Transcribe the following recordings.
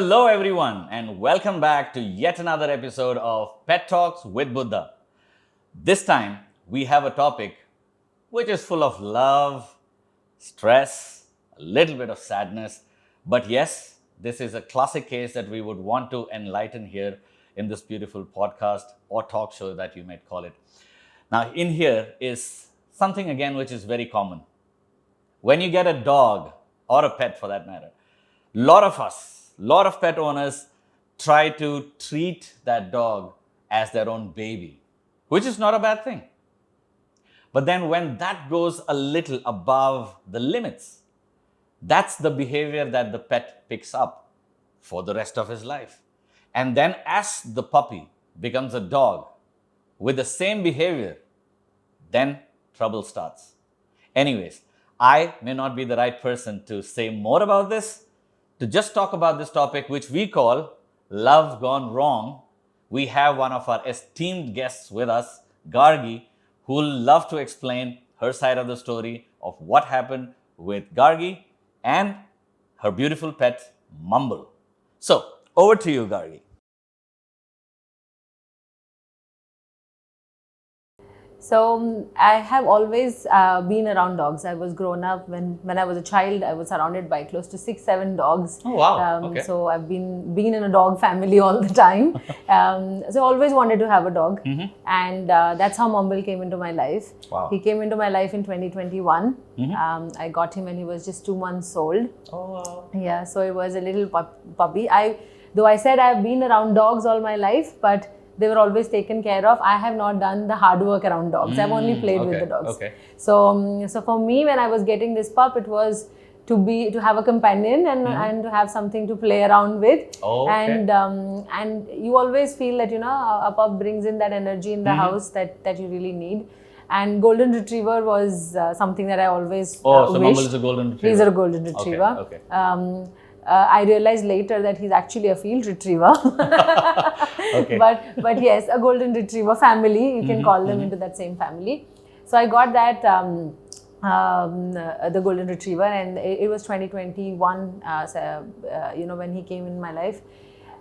Hello, everyone, and welcome back to yet another episode of Pet Talks with Buddha. This time, we have a topic which is full of love, stress, a little bit of sadness. But yes, this is a classic case that we would want to enlighten here in this beautiful podcast or talk show that you might call it. Now, in here is something again which is very common. When you get a dog or a pet for that matter, lot of pet owners try to treat that dog as their own baby, which is not a bad thing. But then when that goes a little above the limits, that's the behavior that the pet picks up for the rest of his life. And then as the puppy becomes a dog with the same behavior, then trouble starts. Anyways, I may not be the right person to say more about this. To just talk about this topic, which we call Love Gone Wrong, we have one of our esteemed guests with us, Gargy, who will love to explain her side of the story of what happened with Gargy and her beautiful pet, Mumble. So, over to you, Gargy. So I have always been around dogs. I was grown up when I was a child. I was surrounded by close to 6-7 dogs. Oh wow! Okay. So I've been in a dog family all the time. So I always wanted to have a dog, and that's how Mumble came into my life. Wow. He came into my life in 2021. I got him when he was just 2 months old. Oh wow! Yeah. So it was a little puppy. Though I said I've been around dogs all my life, but they were always taken care of. I have not done the hard work around dogs. I've only played with the dogs. Okay. So for me, when I was getting this pup, it was to have a companion and to have something to play around with. Oh, okay. And you always feel that a pup brings in that energy in the house that you really need. And golden retriever was something that I always so wished. Mumble is a golden retriever. He's a golden retriever. Okay. I realized later that he's actually a field retriever. Okay. But yes, a golden retriever family, you can call them into that same family. So I got that the golden retriever, and it was 2021 when he came in my life.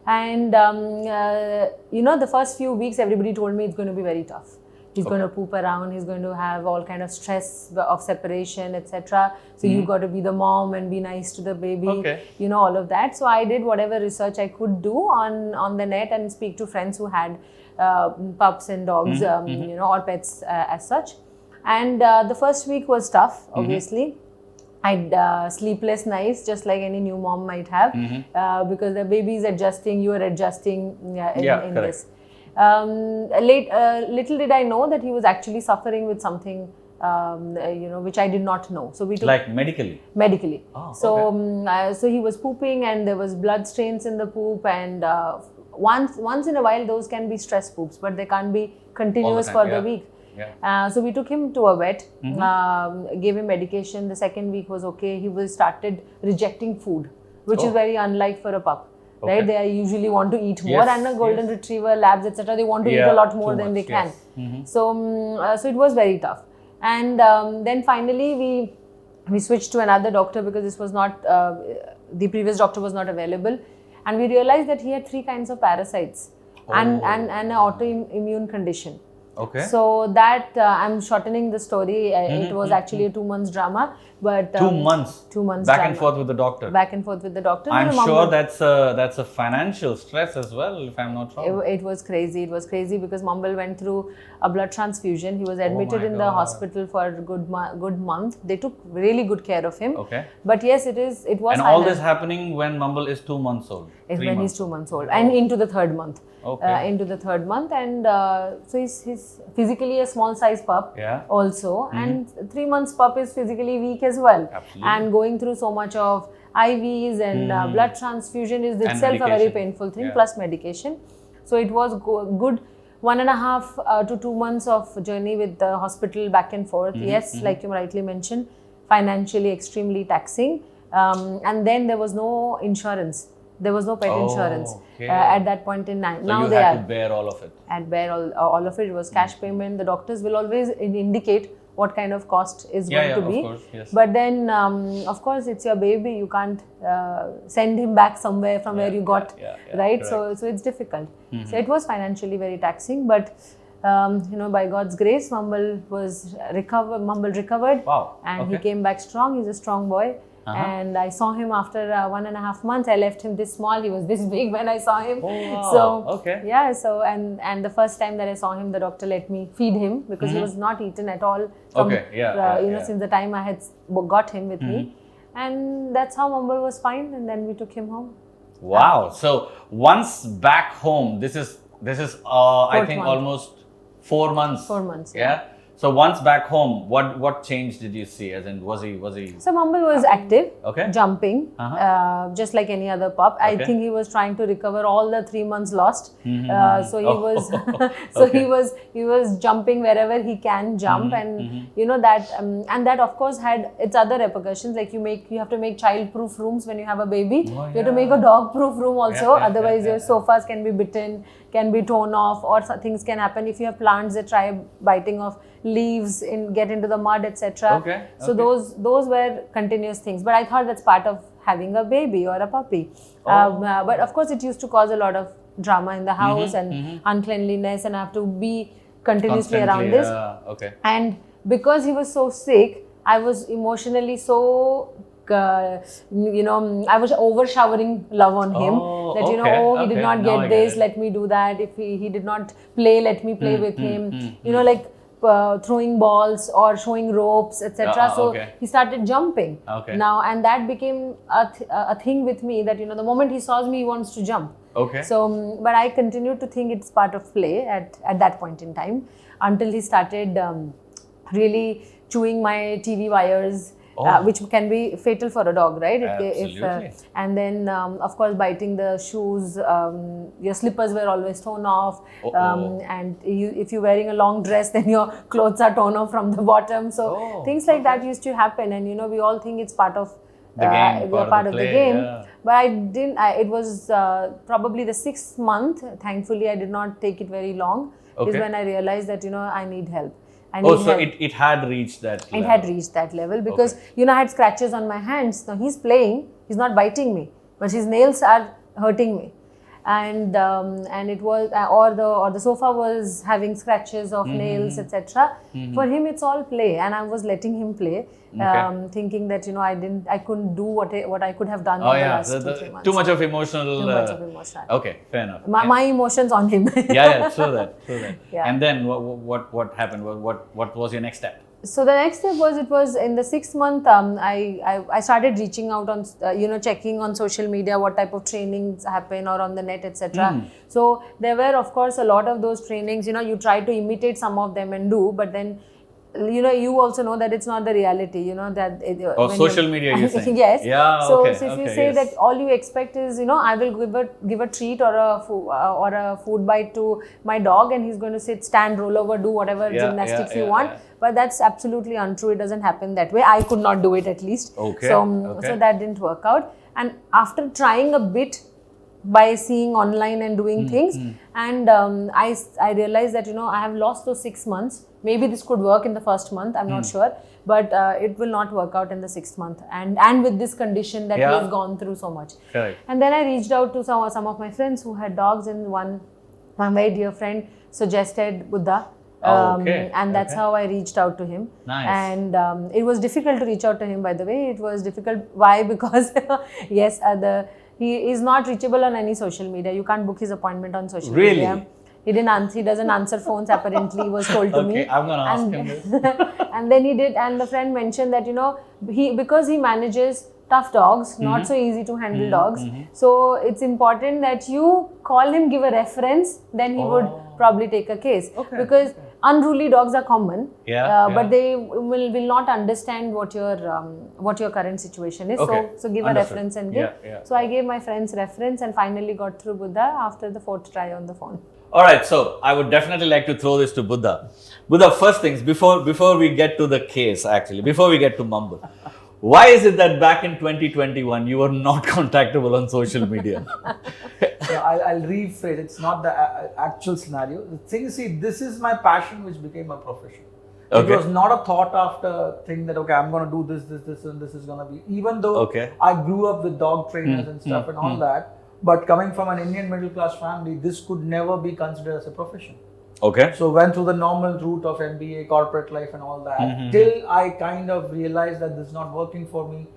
And the first few weeks everybody told me it's going to be very tough. He's going to poop around, he's going to have all kind of stress of separation, etc. So you got to be the mom and be nice to the baby, all of that. So I did whatever research I could do on the net and speak to friends who had pups and dogs, or pets as such. And the first week was tough, obviously. I had sleepless nights, just like any new mom might have, because the baby is adjusting, you are adjusting in this. Little did I know that he was actually suffering with something, which I did not know. So we took like medically. Oh, so he was pooping, and there was blood stains in the poop, and once in a while those can be stress poops, but they can't be continuous for the week. Yeah. So we took him to a vet, gave him medication. The second week was okay. He started rejecting food, which is very unlike for a pup. Okay. Right, they usually want to eat more, and a golden retriever, labs, etc. They want to eat a lot more than they can. So it was very tough. And then finally we switched to another doctor because this was not the previous doctor was not available, and we realized that he had 3 kinds of parasites and an autoimmune condition. Okay. So that I'm shortening the story. It was actually a 2 months drama, but 2 months. 2 months back drama. and forth with the doctor. Back and forth with the doctor. I'm sure that's a financial stress as well, if I'm not wrong. It was crazy. It was crazy because Mumble went through a blood transfusion. He was admitted in the hospital for a good month. They took really good care of him. Okay. But yes, it was. And all this happening when Mumble is 2 months old. When he's 2 months old, and into the 3rd month. Okay. Into the 3rd month, and so he's physically a small size pup. Yeah. Also, and 3 months pup is physically weak as well. Absolutely. And going through so much of IVs and blood transfusion is itself a very painful thing, plus medication. So it was good 1.5 to 2 months of journey with the hospital back and forth. Yes, like you rightly mentioned, financially extremely taxing. And then there was no insurance. There was no pet insurance at that point in time. So now you they had to bear all of it. Bear all of it. It was cash payment. The doctors will always indicate, what kind of cost is Yeah, going to be. of course, yes. But then, of course, it's your baby. You can't send him back somewhere from where you got, right? Correct. So it's difficult. So it was financially very taxing, but by God's grace, Mumble recovered. Wow. And he came back strong. He's a strong boy. And I saw him after 1.5 months. I left him this small. He was this big when I saw him. Oh, wow. So Yeah. So and the first time that I saw him, the doctor let me feed him because he was not eaten at all. From, since the time I had got him with me, and that's how Mumble was fine. And then we took him home. Wow. So once back home, this is I think almost 4 months. 4 months. Yeah. So once back home, what change did you see? As in, was he? So Mumble was active, jumping, just like any other pup. I think he was trying to recover all the 3 months lost. So he was, he was jumping wherever he can jump, and that, and that of course had its other repercussions. Like you have to make child-proof rooms when you have a baby. You have to make a dog-proof room also. Otherwise, your sofas can be bitten, can be torn off, or things can happen if you have plants that try biting off leaves and get into the mud, etc. So those were continuous things, but I thought that's part of having a baby or a puppy. But of course it used to cause a lot of drama in the house and uncleanliness, and I have to be continuously around this. And because he was so sick, I was emotionally so I was over showering love on him. That he did not get this, let me do that. If he did not play, let me play with him. Like throwing balls or showing ropes, etc. So he started jumping now, and that became a thing with me, that the moment he saws me, he wants to jump. So but I continued to think it's part of play at that point in time, until he started really chewing my TV wires. Which can be fatal for a dog, right? Absolutely. And then, of course, biting the shoes. Your slippers were always torn off, and if you're wearing a long dress, then your clothes are torn off from the bottom. So things like that used to happen, and we all think it's part of the game, part of the game. But I didn't. It was probably the 6th month. Thankfully, I did not take it very long. Is when I realized that I need help. So it had reached that level. It had reached that level because, I had scratches on my hands. Now he's playing, he's not biting me, but his nails are hurting me. And it was, or the sofa was having scratches of nails, etc. For him, it's all play, and I was letting him play, thinking that, I couldn't do what I could have done in the last 2-3 months. Too much of emotional. Okay, fair enough. My emotions on him. True that. Yeah. And then what happened? What was your next step? So the next step was, it was in the 6th month, I started reaching out on, checking on social media what type of trainings happen or on the net, etc. So there were, of course, a lot of those trainings, you try to imitate some of them and do, but then, you also know that it's not the reality, that... social media, you're saying? Yes. Yeah, so if you say that all you expect is, I will give a treat or a food bite to my dog, and he's going to stand, roll over, do whatever gymnastics you want. But that's absolutely untrue. It doesn't happen that way. I could not do it, at least. So that didn't work out. And after trying a bit by seeing online and doing things, and I realized that, I have lost those 6 months. Maybe this could work in the first month, I'm not sure, but it will not work out in the 6th month, and with this condition that he has gone through so much. And then I reached out to some of my friends who had dogs, and one very dear friend suggested Buddha. And that's how I reached out to him. And it was difficult to reach out to him, by the way. It was difficult. Why? Because he is not reachable on any social media. You can't book his appointment on social media. He doesn't answer phones, apparently, he was told to me. I'm going to ask him this. And then he did, and the friend mentioned that, because he manages tough dogs, not so easy to handle dogs. So it's important that you call him, give a reference, then he would probably take a case. Because unruly dogs are common, but they will not understand what your current situation is. So give a reference and give. So I gave my friend's reference and finally got through Buddha after the 4th try on the phone. All right, so I would definitely like to throw this to Buddha. Buddha, first things, before we get to the case, actually, before we get to Mumble, why is it that back in 2021, you were not contactable on social media? I'll rephrase. It's not the actual scenario. The thing is, see, this is my passion which became a profession. Okay. It was not a thought after thing that, okay, I'm going to do this, and this is going to be. Even though Okay. I grew up with dog trainers and stuff and all that, but coming from an Indian middle class family, this could never be considered as a profession. Okay. So went through the normal route of MBA, corporate life and all that, till I kind of realized that this is not working for me.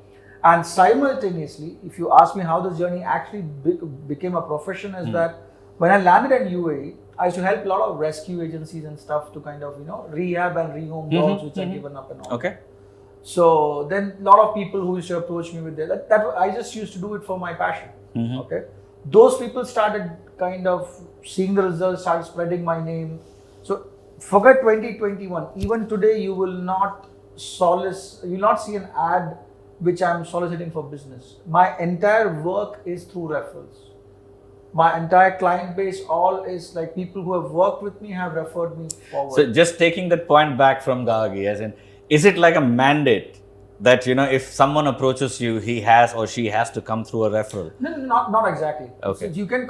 And simultaneously, if you ask me how this journey actually became a profession, is that when I landed in UAE, I used to help a lot of rescue agencies and stuff to kind of, rehab and rehome dogs which are given up and all. Okay. So then a lot of people who used to approach me with that I just used to do it for my passion. Okay. Those people started kind of seeing the results, started spreading my name. So forget 2021. Even today, you will not see an ad which I'm soliciting for business. My entire work is through referrals. My entire client base, all is like people who have worked with me have referred me forward. So just taking that point back from Gargy, as in, is it like a mandate that, if someone approaches you, he has or she has to come through a referral? No, not exactly. Okay. So you can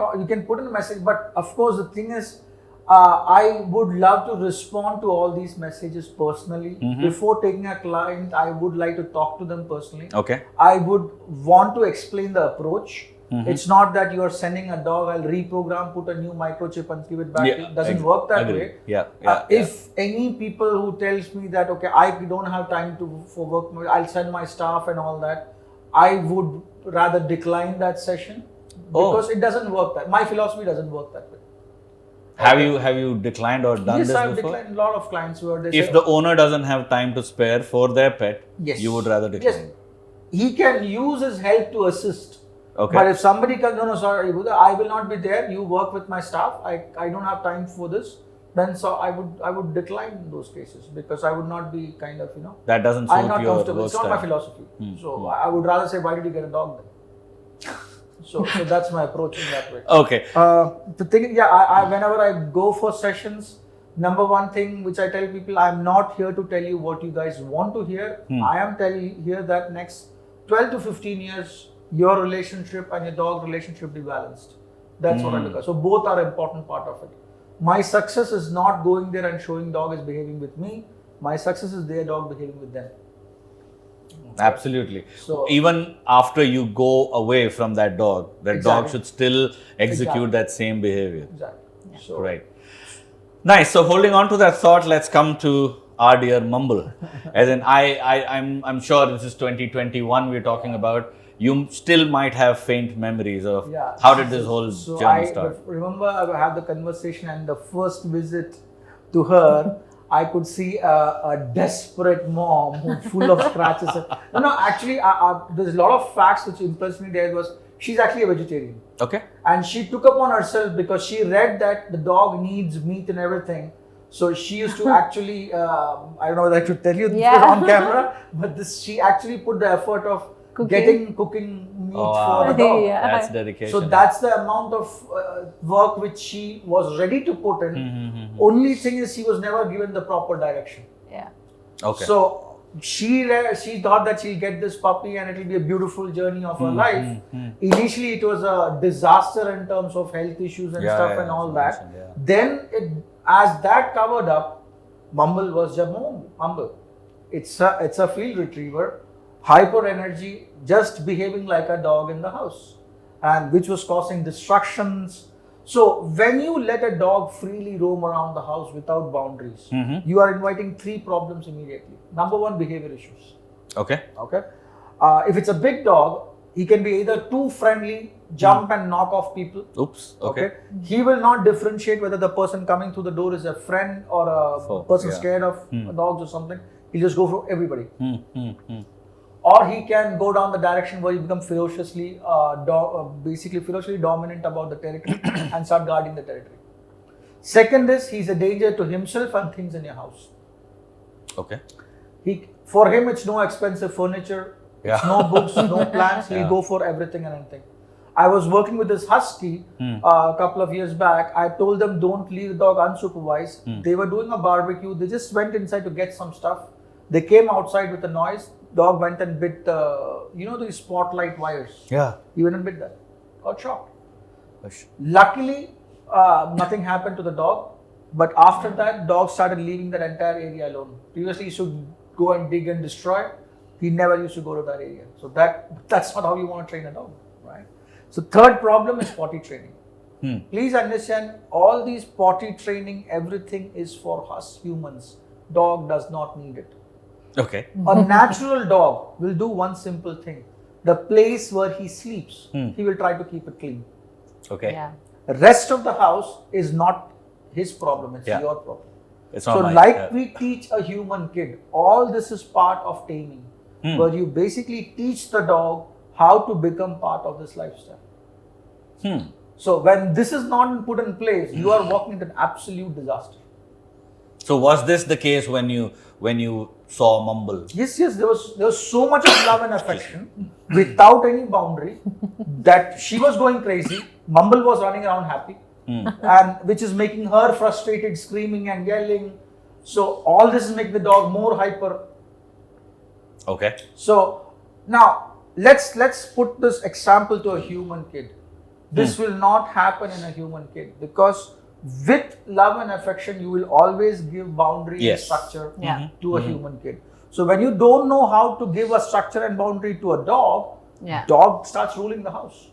put in a message, but of course the thing is, I would love to respond to all these messages personally. Before taking a client, I would like to talk to them personally. Okay. I would want to explain the approach. It's not that you are sending a dog, I'll reprogram, put a new microchip and give it back. It doesn't work that way. If any people who tells me that, okay, I don't have time for work, I'll send my staff and all that, I would rather decline that session because it doesn't work that. My philosophy doesn't work that way. Have you declined or done Yes, this I've before? declined a lot of clients where they If say, the owner doesn't have time to spare for their pet, yes, you would rather decline. Yes, he can use his help to assist. Okay. But if somebody comes, no, sorry, Buddha, I will not be there. You work with my staff. I don't have time for this. Then so I would decline those cases because I would not be kind of That doesn't suit I'm not your comfortable. work It's not style. my philosophy. So I would rather say, why did you get a dog then? so that's my approach in that way. Okay. The thing, I whenever I go for sessions, number one thing which I tell people, I'm not here to tell you what you guys want to hear. I am telling you here that next 12 to 15 years, your relationship and your dog relationship be balanced. That's what I look at. So both are important part of it. My success is not going there and showing dog is behaving with me. My success is their dog behaving with them. Absolutely. So even after you go away from that dog, that dog Exactly. should still execute Exactly. that same behavior. Exactly. So Right. Nice. So holding on to that thought, let's come to our dear Mumble. As in, I'm sure this is 2021 we're talking about. You still might have faint memories of how did this whole journey start. Remember, I had the conversation and the first visit to her, I could see a desperate mom who's full of scratches. No, actually, there's a lot of facts which impressed me there was she's actually a vegetarian. Okay. And she took upon herself because she read that the dog needs meat and everything. So she used to actually, I don't know whether I should tell you this on camera, but she actually put the effort of cooking meat for the dog. That's dedication. So that's the amount of work which she was ready to put in. Only thing is she was never given the proper direction. Yeah. Okay. So she thought that she'll get this puppy and it will be a beautiful journey of her life. Initially it was a disaster in terms of health issues and stuff and all that. Then as that covered up, Mumble was Mumble. It's a field retriever, hyper energy, just behaving like a dog in the house, and which was causing distractions. So when you let a dog freely roam around the house without boundaries, you are inviting 3 problems immediately. Number 1, behavior issues. Okay. If it's a big dog, he can be either too friendly, jump and knock off people. Oops. Okay. He will not differentiate whether the person coming through the door is a friend or a person scared of dogs or something. He'll just go for everybody. Or he can go down the direction where he becomes ferociously dominant about the territory and start guarding the territory. Second is, he's a danger to himself and things in your house. Okay. For him, it's no expensive furniture, it's no books, no plans. He'll go for everything and anything. I was working with this husky a couple of years back. I told them don't leave the dog unsupervised. They were doing a barbecue. They just went inside to get some stuff. They came outside with a noise. Dog went and bit these spotlight wires. Yeah. He went and bit that. Got shocked. Luckily, nothing happened to the dog. But after that, dog started leaving that entire area alone. Previously, he used to go and dig and destroy. He never used to go to that area. So that's not how you want to train a dog, right? So third problem is potty training. Please understand, all these potty training, everything is for us humans. Dog does not need it. Okay. A natural dog will do one simple thing. The place where he sleeps, he will try to keep it clean. Okay. Yeah. The rest of the house is not his problem, it's your problem. It's not So mine. like we teach a human kid, all this is part of taming, where you basically teach the dog how to become part of this lifestyle. So when this is not put in place, you are walking into an absolute disaster. So was this the case when you saw Mumble? Yes, there was so much of love and affection without any boundary that she was going crazy. Mumble was running around happy, and which is making her frustrated, screaming and yelling. So all this is making the dog more hyper. Okay. So now let's put this example to a human kid. This will not happen in a human kid, because with love and affection, you will always give boundary and structure to a human kid. So when you don't know how to give a structure and boundary to a dog, dog starts ruling the house.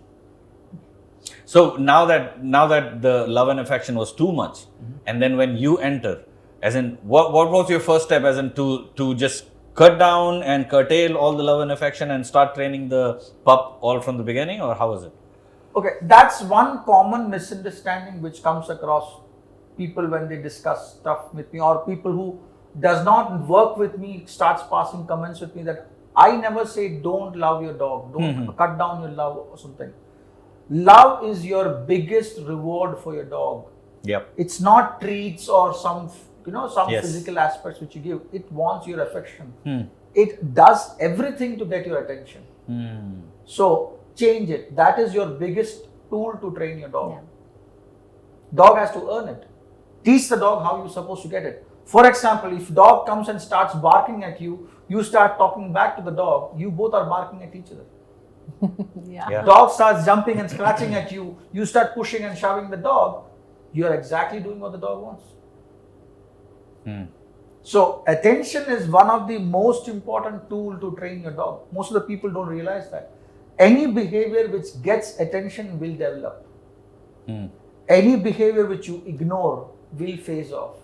So now that the love and affection was too much, and then when you enter, as in what was your first step, as in to just cut down and curtail all the love and affection and start training the pup all from the beginning, or how was it? Okay, that's one common misunderstanding which comes across people when they discuss stuff with me, or people who does not work with me starts passing comments with me that I never say don't love your dog, don't cut down your love or something. Love is your biggest reward for your dog. Yep. It's not treats or some physical aspects which you give. It wants your affection. It does everything to get your attention. So change it. That is your biggest tool to train your dog. Dog has to earn it. Teach the dog how you're supposed to get it. For example, if dog comes and starts barking at you, you start talking back to the dog, you both are barking at each other. Dog starts jumping and scratching at you, you start pushing and shoving the dog, you are exactly doing what the dog wants. So attention is one of the most important tools to train your dog. Most of the people don't realize that. Any behavior which gets attention will develop. Any behavior which you ignore will phase off.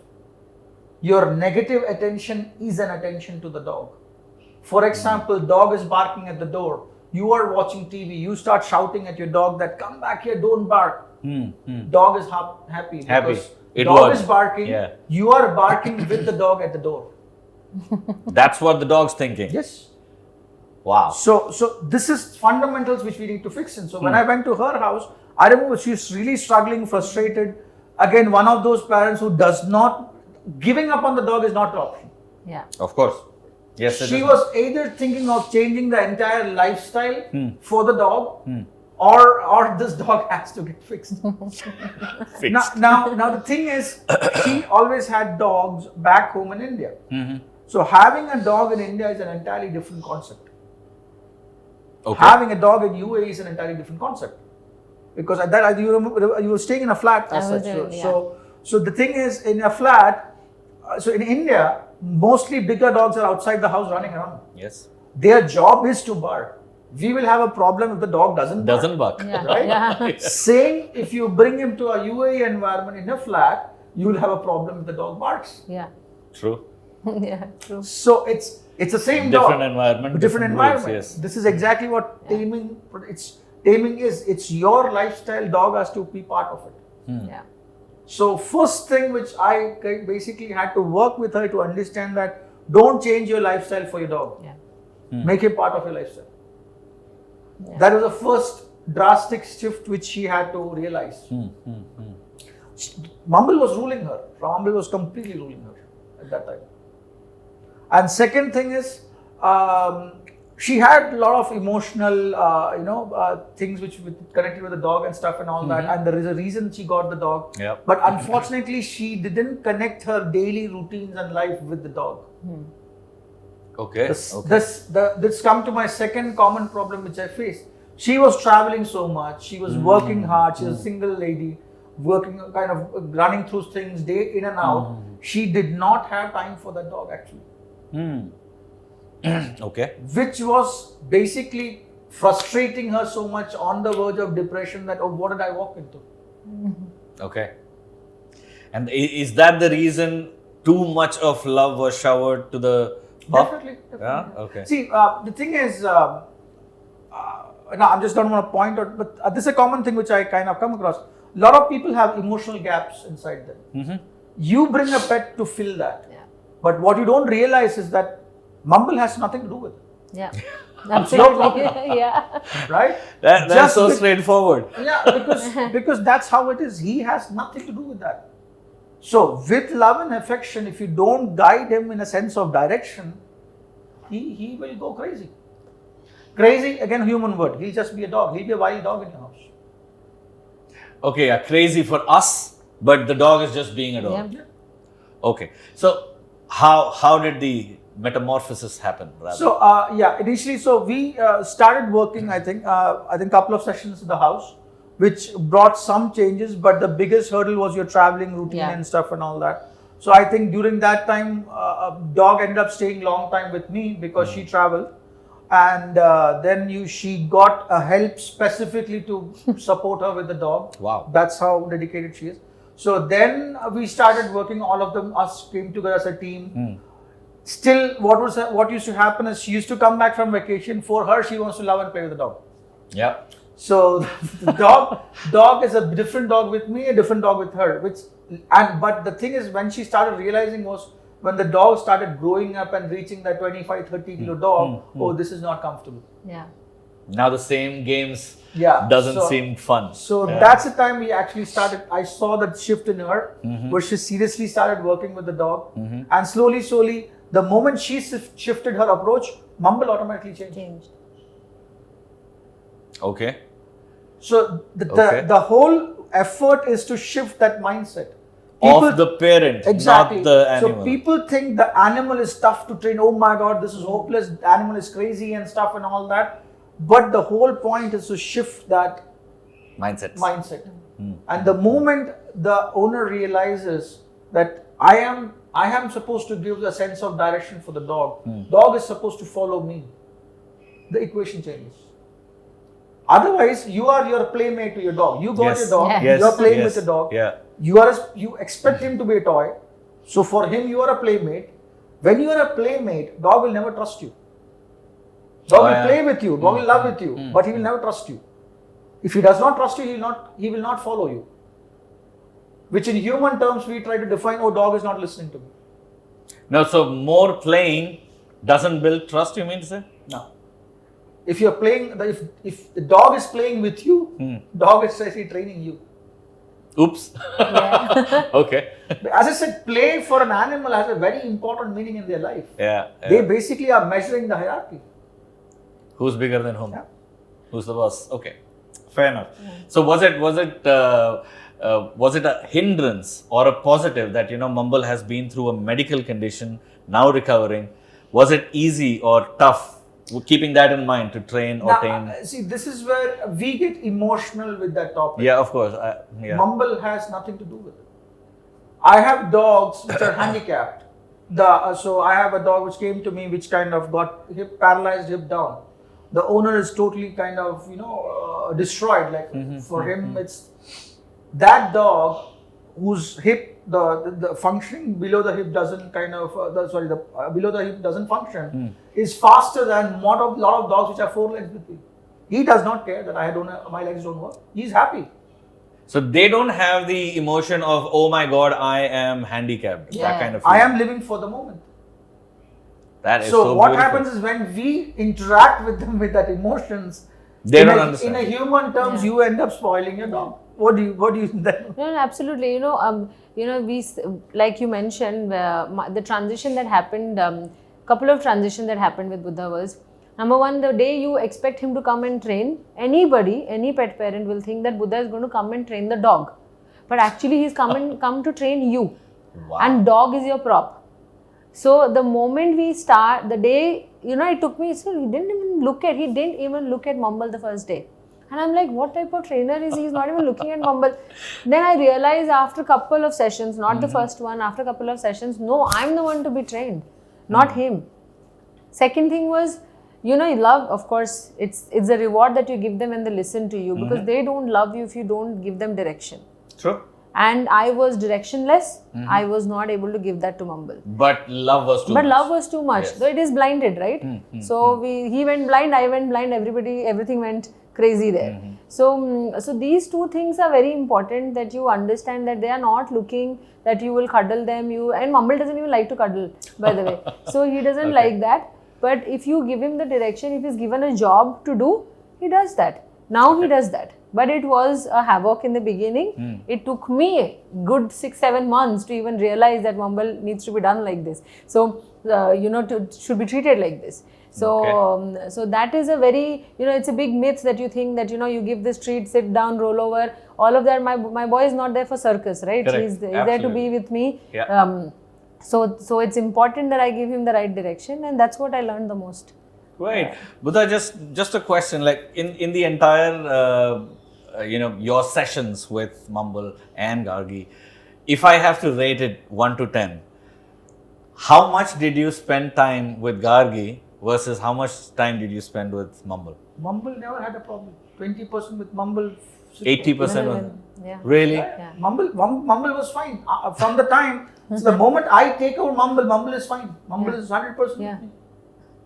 Your negative attention is an attention to the dog. For example, dog is barking at the door. You are watching TV. You start shouting at your dog that come back here, don't bark. Dog is happy because dog is barking. You are barking with the dog at the door. That's what the dog's thinking. Yes. Wow. So this is fundamentals which we need to fix in. So when I went to her house, I remember she's really struggling, frustrated. Again, one of those parents who does not, giving up on the dog is not an option. Yeah. Of course. Yes. She was either thinking of changing the entire lifestyle for the dog, or this dog has to get fixed. Now the thing is, she always had dogs back home in India. So having a dog in India is an entirely different concept. Okay. Having a dog in UAE is an entirely different concept, because at that you were staying in a flat as such. So the thing is, in a flat, so in India, mostly bigger dogs are outside the house running around. Yes. Their job is to bark. We will have a problem if the dog doesn't bark. Right? Same, if you bring him to a UAE environment in a flat, you will have a problem if the dog barks. True. True. So it's the same different dog. Environment. Different environment. Rules, yes. This is exactly what taming. Taming is. It's your lifestyle. Dog has to be part of it. So first thing which I basically had to work with her to understand that don't change your lifestyle for your dog. Make him part of your lifestyle. That was the first drastic shift which she had to realize. Mumble was ruling her. Mumble was completely ruling her at that time. And second thing is, she had a lot of emotional, things which connected with the dog and stuff and all that. And there is a reason she got the dog. But unfortunately, she didn't connect her daily routines and life with the dog. Okay. This come to my second common problem which I faced. She was traveling so much. She was working hard. She was a single lady. working, kind of running through things day in and out. She did not have time for that dog actually. Okay. Which was basically frustrating her so much, on the verge of depression, that, oh, what did I walk into? Okay. And is that the reason too much of love was showered to the pup? Definitely. Yeah. Okay. See, the thing is, now I'm just don't want to point out, but this is a common thing which I kind of come across. A lot of people have emotional gaps inside them. You bring a pet to fill that. Yeah. But what you don't realize is that Mumble has nothing to do with it. Yeah. Absolutely. Yeah. Right? That's Just so be- straightforward. Yeah, because that's how it is. He has nothing to do with that. So with love and affection, if you don't guide him in a sense of direction, he will go crazy. Crazy, again, human word. He'll just be a dog. He'll be a wild dog in your house. Okay, yeah, crazy for us, but the dog is just being a dog. Yeah. Okay, so how did the metamorphosis happen? Rather? So initially, so we started working. I think couple of sessions in the house, which brought some changes. But the biggest hurdle was your traveling routine and stuff and all that. So I think during that time, dog ended up staying long time with me because she traveled, and then she got a help specifically to support her with the dog. Wow. That's how dedicated she is. So then we started working. All of them, us came together as a team. Still, what used to happen is she used to come back from vacation. For her, she wants to love and play with the dog. Yeah. So the dog is a different dog with me, a different dog with her. But the thing is, when she started realizing was when the dog started growing up and reaching that 25-30 kilo dog. Oh, this is not comfortable. Yeah. Now the same games Yeah. doesn't seem fun. So that's the time we actually started. I saw that shift in her, where she seriously started working with the dog, and slowly. The moment she shifted her approach, Mumble automatically changed. Okay. So the whole effort is to shift that mindset. Of the parent, Exactly. not the animal. So people think the animal is tough to train. Oh my God, this is hopeless. The animal is crazy and stuff and all that. But the whole point is to shift that mindset. And the moment the owner realizes that I am supposed to give a sense of direction for the dog. Dog is supposed to follow me. The equation changes. Otherwise, you are your playmate to your dog. You got your dog. Yes. You are playing with the dog. Yeah. You expect him to be a toy. So for him, you are a playmate. When you are a playmate, dog will never trust you. Dog will play with you. Dog will love with you. But he will never trust you. If he does not trust you, he will not follow you. Which in human terms, we try to define, oh, dog is not listening to me. No, so more playing doesn't build trust, you mean to say? No. If you're playing, if the dog is playing with you, dog is actually training you. Oops. Okay. As I said, play for an animal has a very important meaning in their life. Yeah. They basically are measuring the hierarchy. Who's bigger than whom? Yeah. Who's the boss? Okay. Fair enough. So was it a hindrance or a positive that, Mumble has been through a medical condition, now recovering? Was it easy or tough, keeping that in mind, to train or tame? See, this is where we get emotional with that topic. Yeah, of course. Mumble has nothing to do with it. I have dogs which are handicapped. So I have a dog which came to me which kind of got paralyzed hip down. The owner is totally kind of, destroyed. Like for him, it's that dog whose hip, the functioning below the hip doesn't below the hip doesn't function, is faster than lot of dogs which have 4 legs with me. He does not care that my legs don't work. He's happy. So they don't have the emotion of, oh my God, I am handicapped. That kind of I feeling. am living for the moment. That is So what beautiful. happens is when we interact with them with that emotions, They don't understand. In a human terms, you end up spoiling your dog. What do you then? No, absolutely. We, like you mentioned, the transition that happened, couple of transitions that happened with Buddha was, number one, the day you expect him to come and train, any pet parent will think that Buddha is going to come and train the dog. But actually, he's come to train you. Wow. And dog is your prop. So the moment we start, the day, it took me, he didn't even look at Mumble the first day. And I'm like, what type of trainer is he? He's not even looking at Mumble. Then I realized after a couple of sessions, not the first one, after a couple of sessions, no, I'm the one to be trained, not him. Second thing was, love, of course, it's a reward that you give them when they listen to you, because they don't love you if you don't give them direction. True. And I was directionless. I was not able to give that to Mumble. But love was too much. But love was too much. Yes. So it is blinded, right? So he went blind, I went blind, everything went crazy there. So these two things are very important, that you understand that they are not looking that you will cuddle them. And Mumble doesn't even like to cuddle, by the way. So he doesn't like that. But if you give him the direction, if he's given a job to do, he does that. Now he does that. But it was a havoc in the beginning. It took me a good 6-7 months to even realize that Mumble needs to be done like this. So, should be treated like this. So, so that is a very, it's a big myth that you think that, you give this treat, sit down, roll over, all of that. My boy is not there for circus, right? Correct. He's there to be with me. Yeah. So it's important that I give him the right direction, and that's what I learned the most. Right. Buddha, just a question, like in the entire, your sessions with Mumble and Gargy, if I have to rate it 1 to 10, how much did you spend time with Gargy versus how much time did you spend with Mumble? Mumble never had a problem. 20% with Mumble. 80% was, Yeah. really? Yeah. Mumble was fine. From the time, so the moment I take over Mumble is fine. Mumble is 100% with Yeah. me.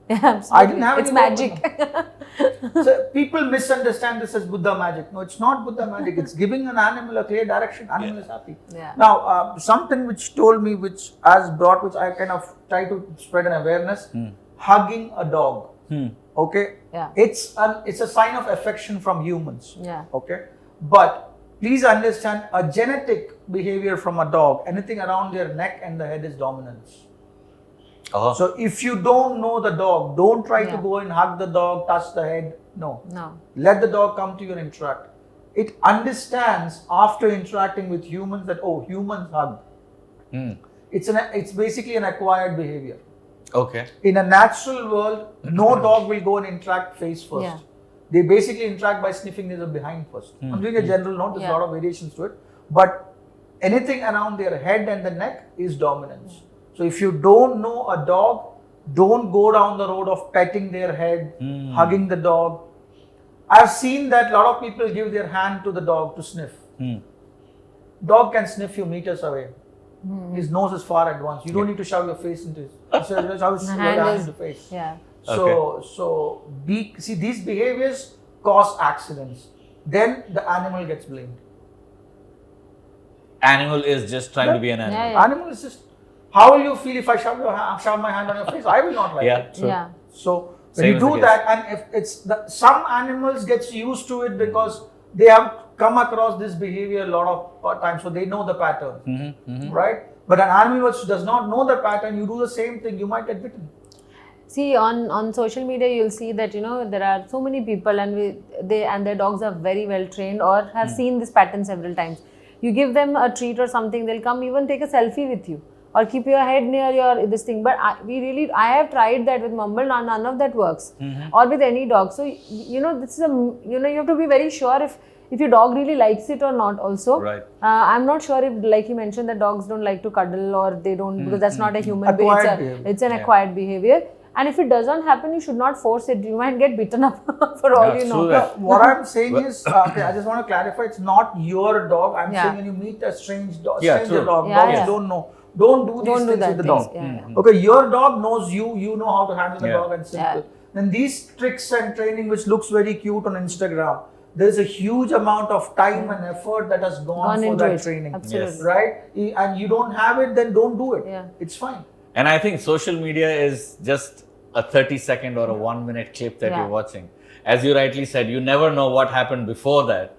Yeah, absolutely. I didn't have it's any magic. So people misunderstand this as Buddha magic. No, it's not Buddha magic. It's giving an animal a clear direction. Animal is happy. Yeah. Now, something which told me, which I kind of try to spread an awareness, hugging a dog. Okay. Yeah. It's a sign of affection from humans. Yeah. Okay. But please understand, a genetic behavior from a dog, anything around their neck and the head is dominance. Oh. So if you don't know the dog, don't try to Yeah. go and hug the dog, touch the head. No. No. Let the dog come to you and interact. It understands after interacting with humans that, oh, humans hug. It's basically an acquired behavior. Okay. In a natural world, no dog will go and interact face first. Yeah. They basically interact by sniffing their behind first. I'm doing a general note, there's a Yeah. lot of variations to it. But anything around their head and the neck is dominance. So if you don't know a dog, don't go down the road of petting their head, hugging the dog. I've seen that a lot of people give their hand to the dog to sniff. Dog can sniff you meters away. His nose is far advanced. You don't need to shove your face into his. Shove your hand into face. Yeah. So these behaviors cause accidents. Then the animal gets blamed. Animal is just trying to be an animal. Yeah. Animal is just. How will you feel if I shove my hand on your face? I will not like it. True. Yeah. So when Same you as the do case. that, and if some animals gets used to it because they have come across this behavior a lot of times, so they know the pattern, right? But an animal which does not know the pattern, you do the same thing, you might get bitten. See, on social media, you'll see that there are so many people, and their dogs are very well trained or have seen this pattern several times. You give them a treat or something, they'll come even take a selfie with you or keep your head near this thing. But I have tried that with Mumble, none of that works, or with any dog. So this is you have to be very sure if your dog really likes it or not. Also, Right. I'm not sure if, like you mentioned, that dogs don't like to cuddle or they don't, because that's not a human Acquired behavior. behavior. It's an acquired behavior. And if it doesn't happen, you should not force it. You might get beaten up for all you know. true that. What I'm saying is, I just want to clarify, it's not your dog. I'm Yeah. saying when you meet a stranger dog, true. Yeah, dogs yeah. don't know. Don't do these Don't do things that with the things. dog. Yeah. Okay, your dog knows you. You know how to handle the Yeah. dog and simple. Yeah. Then these tricks and training, which looks very cute on Instagram, there's a huge amount of time and effort that has gone for into that it. training. Absolutely. Yes. Right? And you don't have it, then don't do it. Yeah. It's fine. And I think social media is just a 30-second or a 1-minute clip that Yeah. you're watching. As you rightly said, you never know what happened before that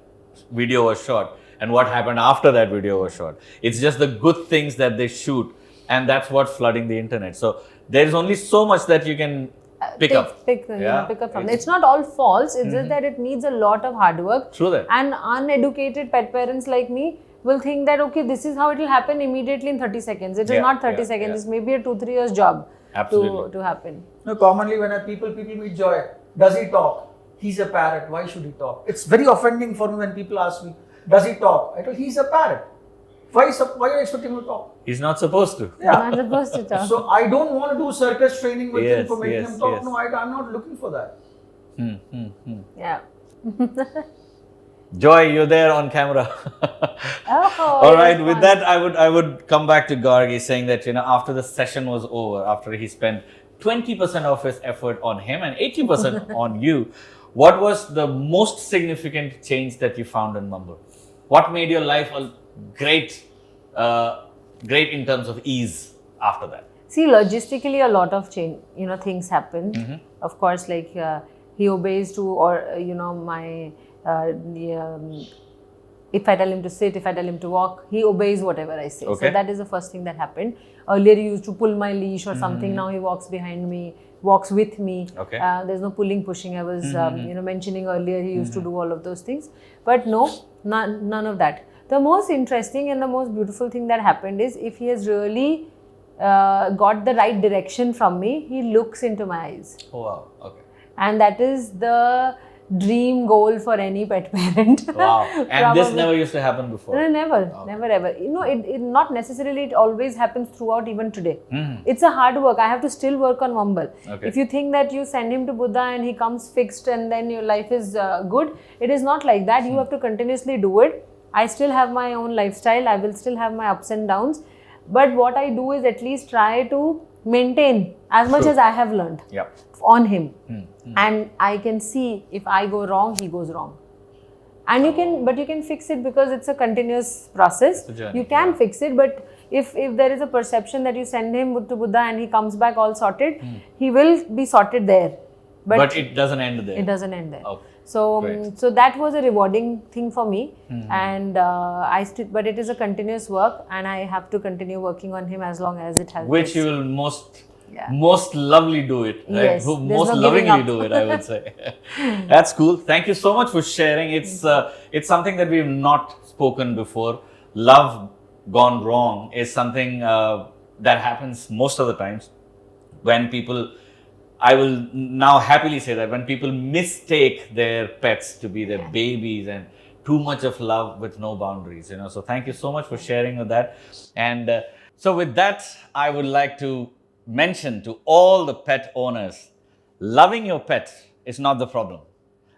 video was shot and what happened after that video was shot. It's just the good things that they shoot, and that's what's flooding the internet. So there is only so much that you can pick up. Pick Yeah. up from. It's not all false. It's just that it needs a lot of hard work. True that. And uneducated pet parents like me will think that, okay, this is how it will happen immediately in 30 seconds. It is Yeah, not 30 yeah, seconds. yeah. It's maybe a 2-3 years job Absolutely. to happen. No, commonly when people meet Joy, does he talk? he's a parrot. Why should he talk? It's very offending for me when people ask me, does he talk? I tell he's a parrot. Why are you expecting him to talk? He's not supposed to. Yeah. Not supposed to talk. So I don't want to do circus training with him for making yes, him talk. yes. No, I'm not looking for that. Yeah. Joy, you're there on camera. Oh, All it right. was With fun. that, I would come back to Gargy, saying that after the session was over, after he spent 20% of his effort on him and 80% on you, what was the most significant change that you found in Mumble? What made your life a great in terms of ease after that? See, logistically, a lot of change, things happen. Mm-hmm. Of course, like he obeys to, or my, if I tell him to sit, if I tell him to walk, he obeys whatever I say. Okay. So that is the first thing that happened. Earlier, he used to pull my leash or something. Now he walks behind me, walks with me. Okay. There's no pulling, pushing. I was, mentioning earlier, he used to do all of those things. But no, none of that. The most interesting and the most beautiful thing that happened is if he has really got the right direction from me, he looks into my eyes. Oh, wow. Okay. And that is the dream goal for any pet parent. Wow. And this Probably. never used to happen before. No, never, Okay. never ever. It not necessarily, it always happens throughout even today. Mhm. It's a hard work. I have to still work on Mumble. Okay. If you think that you send him to Buddha and he comes fixed and then your life is good, it is not like that. You have to continuously do it. I still have my own lifestyle. I will still have my ups and downs. But what I do is at least try to maintain as much True. as I have learned Yep. on him. And I can see if I go wrong, he goes wrong. And you can fix it because it's a continuous process. It's a journey, You can yeah. fix it, but if there is a perception that you send him to Buddha and he comes back all sorted, he will be sorted there. But it doesn't end there. It doesn't end there. Okay. So, Great. so that was a rewarding thing for me, and but it is a continuous work, and I have to continue working on him as long as it has. Which you will most Yeah. most lovely do it, right? Yes, Who there's most no giving lovingly up. do it, I would say. That's cool. Thank you so much for sharing. It's something that we've not spoken before. Love gone wrong is something that happens most of the times when people. I will now happily say that when people mistake their pets to be their babies and too much of love with no boundaries, So thank you so much for sharing with that. And so with that, I would like to mention to all the pet owners, loving your pet is not the problem.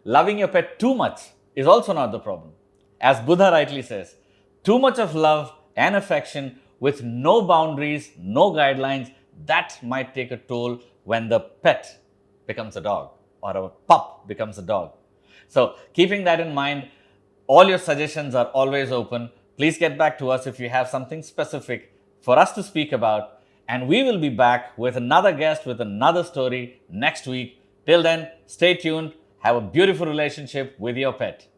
Loving your pet too much is also not the problem. As Buddha rightly says, too much of love and affection with no boundaries, no guidelines, that might take a toll when the pet becomes a dog or a pup becomes a dog. So keeping that in mind, all your suggestions are always open. Please get back to us if you have something specific for us to speak about. And we will be back with another guest with another story next week. Till then, stay tuned. Have a beautiful relationship with your pet.